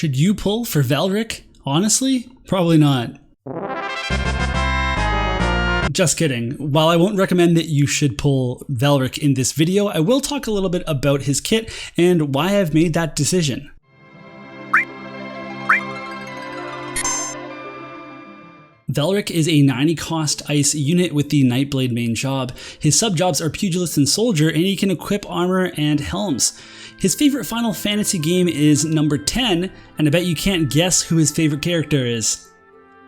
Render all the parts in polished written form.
Should you pull for Velric? Honestly, probably not. Just kidding. While I won't recommend that you should pull Velric in this video, I will talk a little bit about his kit and why I've made that decision. Velric is a 90 cost ice unit with the Nightblade main job. His sub-jobs are Pugilist and Soldier, and he can equip armor and helms. His favorite Final Fantasy game is number 10, and I bet you can't guess who his favorite character is.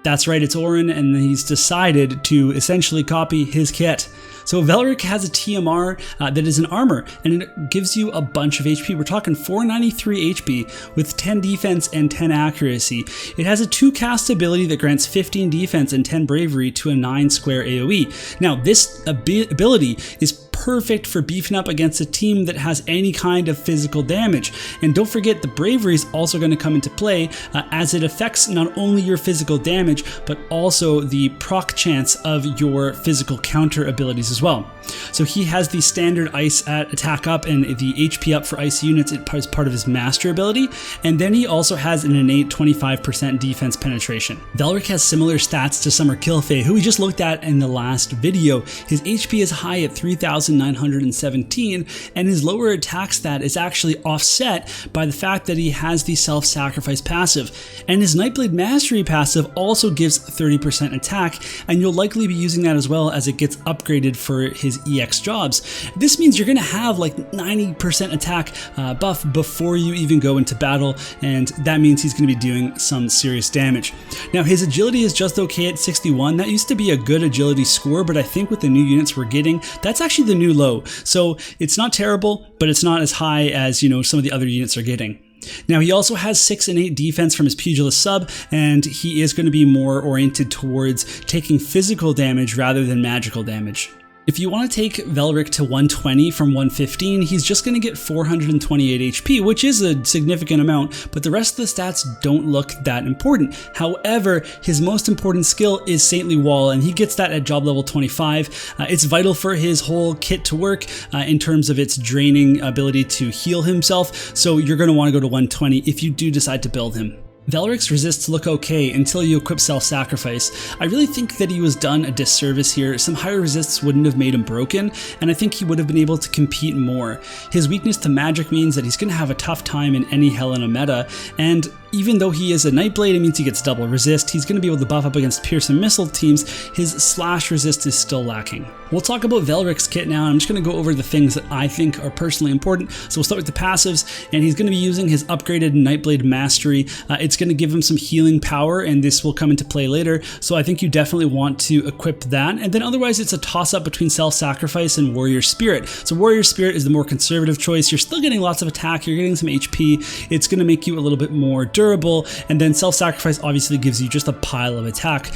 That's right, it's Orin, and he's decided to essentially copy his kit. So Velric has a TMR that is an armor, and it gives you a bunch of HP. We're talking 493 HP with 10 defense and 10 accuracy. It has a 2 cast ability that grants 15 defense and 10 bravery to a 9 square AoE. Now this ability is perfect for beefing up against a team that has any kind of physical damage. And don't forget, the bravery is also going to come into play as it affects not only your physical damage, but also the proc chance of your physical counter abilities as well. So he has the standard ice at attack up and the HP up for ice units as part of his master ability, and then he also has an innate 25% defense penetration. Velric has similar stats to Summer Killfay, who we just looked at in the last video. His HP is high at 3,917, and his lower attack stat is actually offset by the fact that he has the self-sacrifice passive. And his Nightblade Mastery passive also gives 30% attack, and you'll likely be using that as well as it gets upgraded for his EX jobs. This means you're going to have like 90% attack buff before you even go into battle, and that means he's going to be doing some serious damage. Now his agility is just okay at 61. That used to be a good agility score, but I think with the new units we're getting, that's actually the new low. So it's not terrible, but it's not as high as, you know, some of the other units are getting. Now he also has 6 and 8 defense from his Pugilist sub, and he is going to be more oriented towards taking physical damage rather than magical damage. If you want to take Velric to 120 from 115, he's just going to get 428 HP, which is a significant amount, but the rest of the stats don't look that important. However, his most important skill is Saintly Wall, and he gets that at job level 25. It's vital for his whole kit to work in terms of its draining ability to heal himself, so you're going to want to go to 120 if you do decide to build him. Velric's resists look okay until you equip self-sacrifice. I really think that he was done a disservice here. Some higher resists wouldn't have made him broken, and I think he would have been able to compete more. His weakness to magic means that he's going to have a tough time in any Helena meta, and even though he is a Nightblade, it means he gets double resist. He's going to be able to buff up against Pierce and Missile teams. His slash resist is still lacking. We'll talk about Velric's kit now. I'm just going to go over the things that I think are personally important. So we'll start with the passives, and he's going to be using his upgraded Nightblade Mastery. It's going to give him some healing power, and this will come into play later. So I think you definitely want to equip that. And then otherwise, it's a toss-up between Self-Sacrifice and Warrior Spirit. So Warrior Spirit is the more conservative choice. You're still getting lots of attack. You're getting some HP. It's going to make you a little bit more durable, and then Self-Sacrifice obviously gives you just a pile of attack,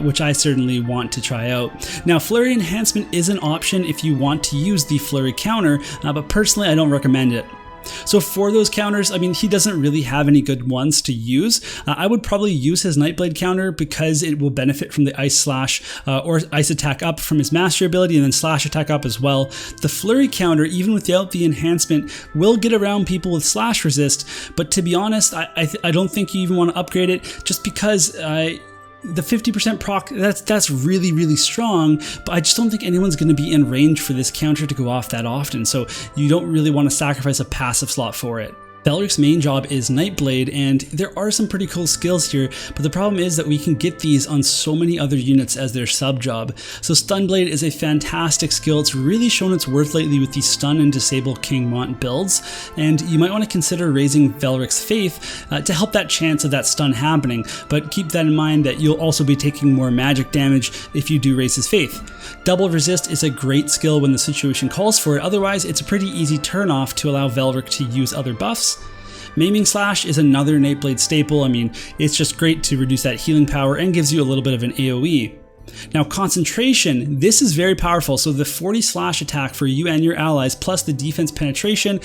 which I certainly want to try out. Now Flurry Enhancement is an option if you want to use the Flurry counter, but personally I don't recommend it. So for those counters, I mean, he doesn't really have any good ones to use. I would probably use his Nightblade counter because it will benefit from the Ice Slash or Ice Attack Up from his Master ability, and then Slash Attack Up as well. The Flurry counter, even without the enhancement, will get around people with Slash Resist, but to be honest, I don't think you even want to upgrade it just because the 50% proc, that's really, really strong, but I just don't think anyone's going to be in range for this counter to go off that often, so you don't really want to sacrifice a passive slot for it. Velric's main job is Nightblade, and there are some pretty cool skills here, but the problem is that we can get these on so many other units as their sub job. So Stunblade is a fantastic skill. It's really shown its worth lately with the Stun and Disable King Mont builds, and you might want to consider raising Velric's Faith to help that chance of that stun happening, but keep that in mind that you'll also be taking more magic damage if you do raise his Faith. Double Resist is a great skill when the situation calls for it, otherwise it's a pretty easy turn off to allow Velric to use other buffs. Maiming Slash is another Nightblade staple. I mean, it's just great to reduce that healing power and gives you a little bit of an AoE. Now concentration, this is very powerful. So the 40 slash attack for you and your allies plus the defense penetration,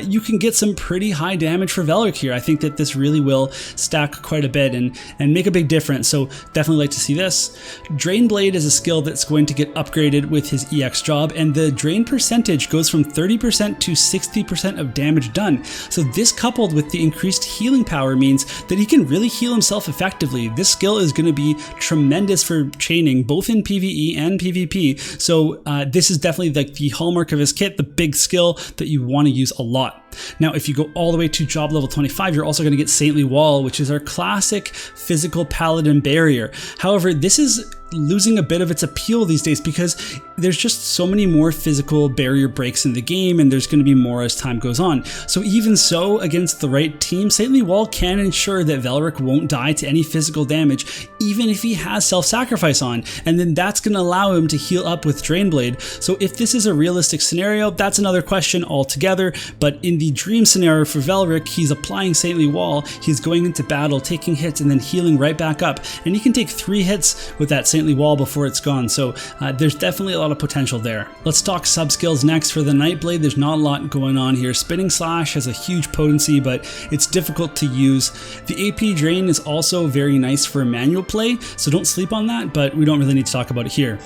you can get some pretty high damage for Velric here. I think that this really will stack quite a bit and make a big difference. So definitely like to see this. Drain Blade is a skill that's going to get upgraded with his EX job, and the drain percentage goes from 30% to 60% of damage done. So this coupled with the increased healing power means that he can really heal himself effectively. This skill is going to be tremendous for chaining both in PvE and PvP. So this is definitely like the hallmark of his kit, the big skill that you want to use a lot. Now, if you go all the way to job level 25, you're also going to get Saintly Wall, which is our classic physical paladin barrier. However, this is losing a bit of its appeal these days because there's just so many more physical barrier breaks in the game, and there's going to be more as time goes on. So even so, against the right team, Saintly Wall can ensure that Velric won't die to any physical damage, even if he has self-sacrifice on, and then that's going to allow him to heal up with Drain Blade. So if this is a realistic scenario, that's another question altogether, but in the dream scenario for Velric, he's applying Saintly Wall, he's going into battle, taking hits, and then healing right back up, and he can take 3 hits with that Saintly Wall before it's gone. So there's definitely a lot of potential there. Let's talk sub skills next. For the Nightblade, there's not a lot going on here. Spinning Slash has a huge potency, but it's difficult to use. The AP Drain is also very nice for manual play, so don't sleep on that, but we don't really need to talk about it here.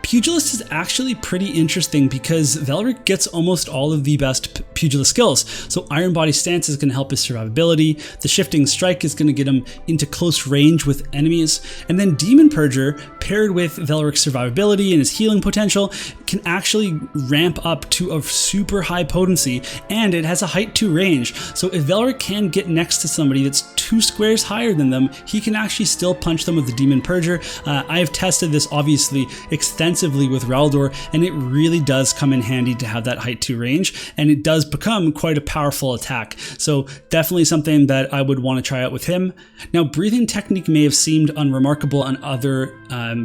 Pugilist is actually pretty interesting because Velric gets almost all of the best Pugilist skills. So Iron Body Stance is going to help his survivability, the Shifting Strike is going to get him into close range with enemies, and then Demon Purger paired with Velric's survivability and his healing potential can actually ramp up to a super high potency, and it has a height 2 range. So if Velric can get next to somebody that's 2 squares higher than them, he can actually still punch them with the Demon Purger. I've tested this obviously extensively with Raldor, and it really does come in handy to have that height 2 range, and it does become quite a powerful attack. So definitely something that I would want to try out with him. Now, Breathing Technique may have seemed unremarkable on other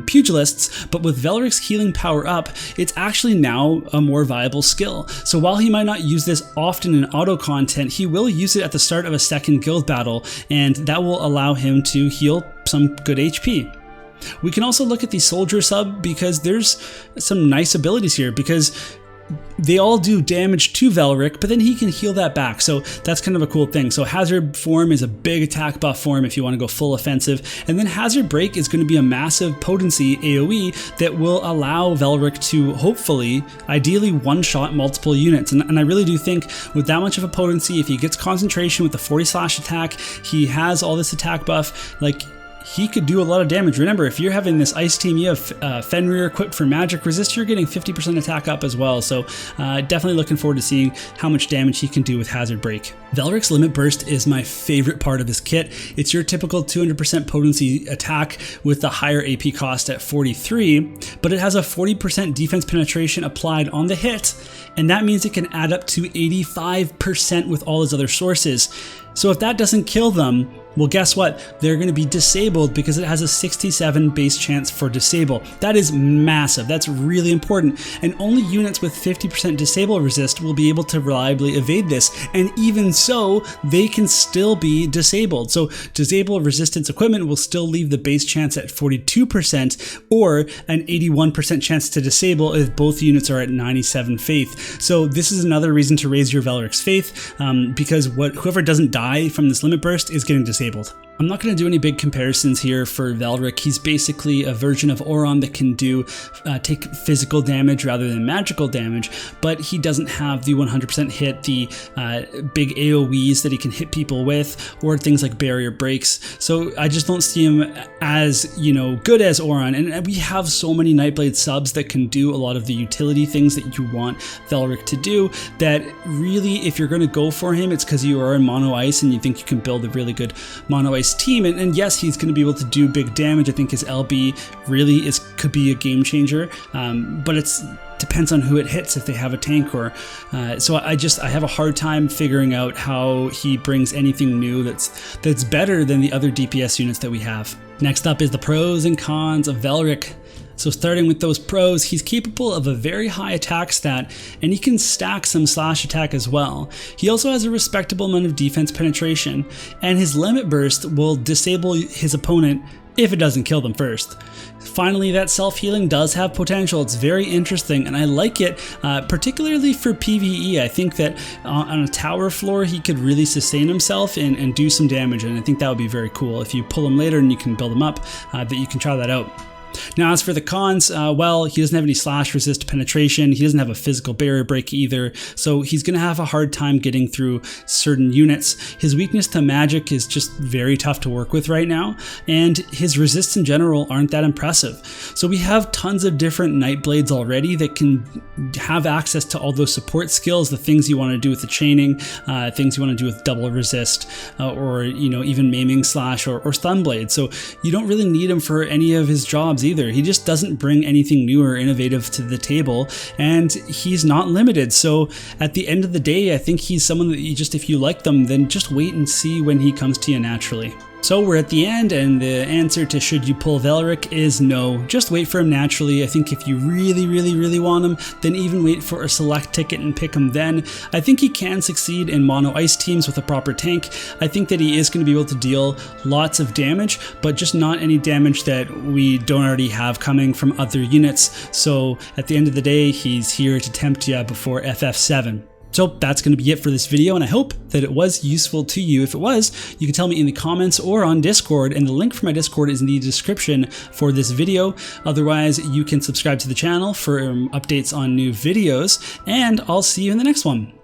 pugilists, but with Velric's healing power up, it's actually now a more viable skill. So while he might not use this often in auto content, he will use it at the start of a second guild battle, and that will allow him to heal some good HP. We can also look at the Soldier sub because there's some nice abilities here, because they all do damage to Velric, but then he can heal that back. So that's kind of a cool thing. So Hazard Form is a big attack buff for him if you want to go full offensive. And then Hazard Break is going to be a massive potency AoE that will allow Velric to hopefully, ideally, one-shot multiple units. And I really do think with that much of a potency, if he gets concentration with the 40 slash attack, he has all this attack buff, like, he could do a lot of damage. Remember, if you're having this ice team, you have Fenrir equipped for magic resist, you're getting 50% attack up as well. So definitely looking forward to seeing how much damage he can do with Hazard Break. Velric's Limit Burst is my favorite part of his kit. It's your typical 200% potency attack with the higher AP cost at 43, but it has a 40% defense penetration applied on the hit, and that means it can add up to 85% with all his other sources. So if that doesn't kill them, well, guess what? They're going to be disabled because it has a 67 base chance for disable. That is massive. That's really important. And only units with 50% disable resist will be able to reliably evade this. And even so, they can still be disabled. So disable resistance equipment will still leave the base chance at 42% or an 81% chance to disable if both units are at 97 faith. So this is another reason to raise your Velric's faith because whoever doesn't die from this limit burst is getting disabled. I'm not going to do any big comparisons here for Velric. He's basically a version of Auron that can do take physical damage rather than magical damage, but he doesn't have the 100% hit, the big AoEs that he can hit people with, or things like barrier breaks. So I just don't see him as, you know, good as Auron. And we have so many Nightblade subs that can do a lot of the utility things that you want Velric to do, that really, if you're going to go for him, it's because you are in mono ice and you think you can build a really good mono ice team, and yes, he's going to be able to do big damage. I think his LB really could be a game changer, but it depends on who it hits, if they have a tank or so I have a hard time figuring out how he brings anything new that's better than the other DPS units that we have. Next up is the pros and cons of Velric. So starting with those pros, he's capable of a very high attack stat, and he can stack some slash attack as well. He also has a respectable amount of defense penetration, and his limit burst will disable his opponent if it doesn't kill them first. Finally, that self-healing does have potential. It's very interesting, and I like it, particularly for PvE. I think that on a tower floor, he could really sustain himself and do some damage, and I think that would be very cool. If you pull him later and you can build him up, that you can try that out. Now, as for the cons, well, he doesn't have any slash resist penetration. He doesn't have a physical barrier break either, so he's going to have a hard time getting through certain units. His weakness to magic is just very tough to work with right now, and his resists in general aren't that impressive. So we have tons of different Nightblades already that can have access to all those support skills, the things you want to do with the chaining, things you want to do with double resist, or even maiming slash or stun blade. So you don't really need him for any of his jobs either. He just doesn't bring anything new or innovative to the table, and he's not limited. So at the end of the day, I think he's someone that if you like them, then just wait and see when he comes to you naturally. So we're at the end, and the answer to should you pull Velric is no. Just wait for him naturally. I think if you really want him, then even wait for a select ticket and pick him then. I think he can succeed in mono ice teams with a proper tank. I think that he is going to be able to deal lots of damage, but just not any damage that we don't already have coming from other units. So at the end of the day, he's here to tempt you before FF7. So that's going to be it for this video, and I hope that it was useful to you. If it was, you can tell me in the comments or on Discord, and the link for my Discord is in the description for this video. Otherwise, you can subscribe to the channel for updates on new videos, and I'll see you in the next one.